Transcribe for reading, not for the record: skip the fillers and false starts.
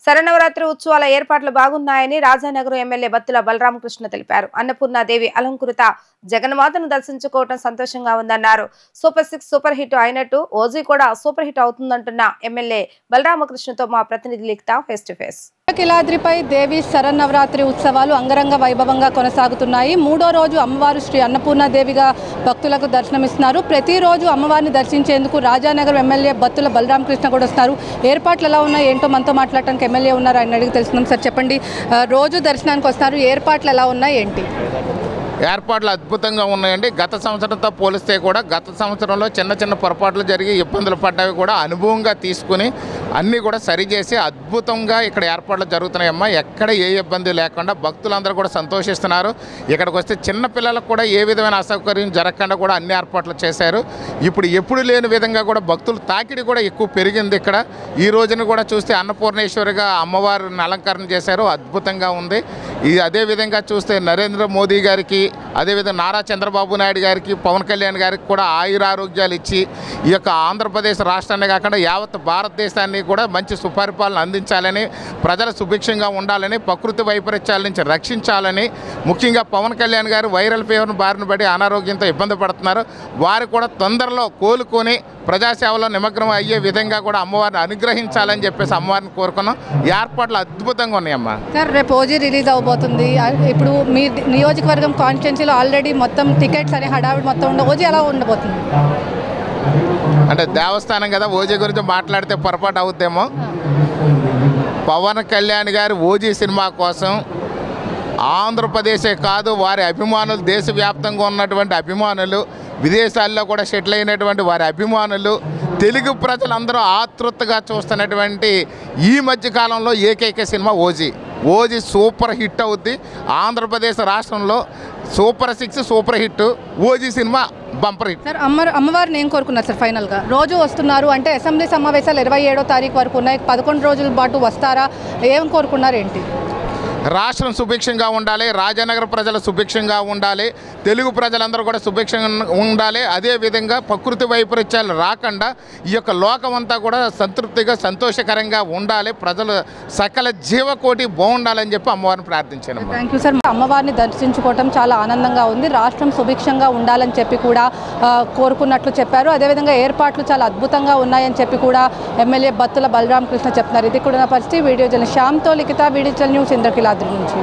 శరన్నవరాత్రి ఉత్సవాల ఏర్పాట్లు బాగున్నాయని రాజానగరం ఎమ్మెల్యే బత్తుల బలరామకృష్ణ తెలిపారు. అన్నపూర్ణాదేవి అలంకృత జగన్మాతను దర్శించుకోవడం సంతోషంగా ఉందన్నారు. సూపర్ 6 సూపర్ హిట్ అయినట్టు ఓజీ కూడా సూపర్ హిట్ అవుతుందంటున్న ఎమ్మెల్యే బలరామకృష్ణతో మా ప్రతినిధి లిఖిత ఫేస్ టు ఫేస్. కిలాద్రిపై దేవి శరన్నవరాత్రి ఉత్సవాలు అంగరంగ వైభవంగా కొనసాగుతున్నాయి. మూడో రోజు అమ్మవారు శ్రీ అన్నపూర్ణాదేవిగా భక్తులకు దర్శనమిస్తున్నారు. ప్రతిరోజు అమ్మవారిని దర్శించేందుకు రాజానగరం ఎమ్మెల్యే బత్తుల బలరామకృష్ణ కూడా వస్తున్నారు. ఏర్పాట్లు ఎలా ఉన్నాయి ఏంటో మనతో మాట్లాడటానికి ఎమ్మెల్యే ఉన్నారు, ఆయన అడిగి తెలుసుకుందాం. సార్ చెప్పండి, రోజు దర్శనానికి వస్తున్నారు, ఏర్పాట్లు ఎలా ఉన్నాయి ఏంటి? ఏర్పాట్లు అద్భుతంగా ఉన్నాయండి. గత సంవత్సరంతో పోలిస్తే కూడా గత సంవత్సరంలో చిన్న చిన్న పొరపాట్లు జరిగి ఇబ్బందులు పడ్డవి కూడా అనుభవంగా తీసుకుని అన్నీ కూడా సరిచేసి అద్భుతంగా ఇక్కడ ఏర్పాట్లు జరుగుతున్నాయమ్మా. ఎక్కడ ఏ ఇబ్బంది లేకుండా భక్తులందరూ కూడా సంతోషిస్తున్నారు. ఇక్కడికి వస్తే చిన్నపిల్లలకు కూడా ఏ విధమైన అసౌకర్యం జరగకుండా కూడా అన్ని ఏర్పాట్లు చేశారు. ఇప్పుడు ఎప్పుడు లేని విధంగా కూడా భక్తులు తాకిడి కూడా ఎక్కువ పెరిగింది. ఇక్కడ ఈ రోజున కూడా చూస్తే అన్నపూర్ణేశ్వరిగా అమ్మవారిని అలంకరణ చేశారు, అద్భుతంగా ఉంది. అదేవిధంగా చూస్తే నరేంద్ర మోదీ గారికి, అదేవిధంగా నారా చంద్రబాబు నాయుడు గారికి, పవన్ కళ్యాణ్ గారికి కూడా ఆయురారోగ్యాలు ఇచ్చి ఈ యొక్క ఆంధ్రప్రదేశ్ రాష్ట్రాన్ని కాకుండా యావత్ భారతదేశాన్ని కూడా మంచి సుపరిపాలన అందించాలని, ప్రజలు సుభిక్షంగా ఉండాలని, ప్రకృతి వైపరీత్యాల నుంచి రక్షించాలని, ముఖ్యంగా పవన్ కళ్యాణ్ గారు వైరల్ ఫీవర్ను బారిన పడి అనారోగ్యంతో ఇబ్బంది పడుతున్నారు. వారు కూడా తొందరలో కోలుకొని ప్రజాసేవలో నిమగ్నం అయ్యే విధంగా కూడా అమ్మవారిని అనుగ్రహించాలని చెప్పేసి అమ్మవారిని కోరుకున్నాం. ఏర్పాట్లు అద్భుతంగా ఉన్నాయమ్మా. సార్, రేపు ఓజీ రిలీజ్ అవబోతుంది. ఇప్పుడు మీ నియోజకవర్గం కాన్స్టిట్యున్సీలో ఆల్రెడీ మొత్తం టికెట్స్ అనే హడావిడి మొత్తం ఓజీ ఎలా ఉండబోతుంది? అంటే దేవస్థానం కదా, ఓజీ గురించి మాట్లాడితే పొరపాటు అవుద్దేమో. పవన్ కళ్యాణ్ గారు ఓజీ సినిమా కోసం ఆంధ్రప్రదేశే కాదు, వారి అభిమానులు, దేశవ్యాప్తంగా ఉన్నటువంటి అభిమానులు, విదేశాల్లో కూడా సెటిల్ అయినటువంటి వారి అభిమానులు, తెలుగు ప్రజలందరూ ఆతృతగా చూస్తున్నటువంటి ఈ మధ్యకాలంలో ఏకైక cinema OG. OG super hit అవుద్ది. ఆంధ్రప్రదేశ్ రాష్ట్రంలో super 6 super hit, OG cinema bumper hit. Sir, అమ్మవారిని ఏం కోరుకున్నారు సార్ ఫైనల్గా? రోజు వస్తున్నారు అంటే అసెంబ్లీ సమావేశాలు 27వ తారీఖు వరకు ఉన్నాయి, 11 రోజుల పాటు వస్తారా? ఏం కోరుకున్నారు ఏంటి? రాష్ట్రం సుభిక్షంగా ఉండాలి, రాజానగర ప్రజలు సుభిక్షంగా ఉండాలి, తెలుగు ప్రజలందరూ కూడా సుభిక్షంగా ఉండాలి. అదేవిధంగా ప్రకృతి వైపరీత్యాలు రాకుండా ఈ యొక్క లోకమంతా కూడా సంతృప్తిగా సంతోషకరంగా ఉండాలి, ప్రజలు సకల జీవకోటి బాగుండాలని చెప్పి అమ్మవారిని ప్రార్థించాను. Thank you sir. అమ్మవారిని దర్శించుకోవటం చాలా ఆనందంగా ఉంది. రాష్ట్రం సుభిక్షంగా ఉండాలని చెప్పి కూడా కోరుకున్నట్లు చెప్పారు. అదేవిధంగా ఏర్పాట్లు చాలా అద్భుతంగా ఉన్నాయని చెప్పి కూడా ఎమ్మెల్యే బత్తుల బలరామకృష్ణ చెప్తున్నారు. ఇది కూడా పరిస్థితి. వీడియో జర్నలిస్ట్ శ్యామ్తో లిఖిత, వీడియో న్యూస్ ఇంద్రకిలాద్రి నుంచి.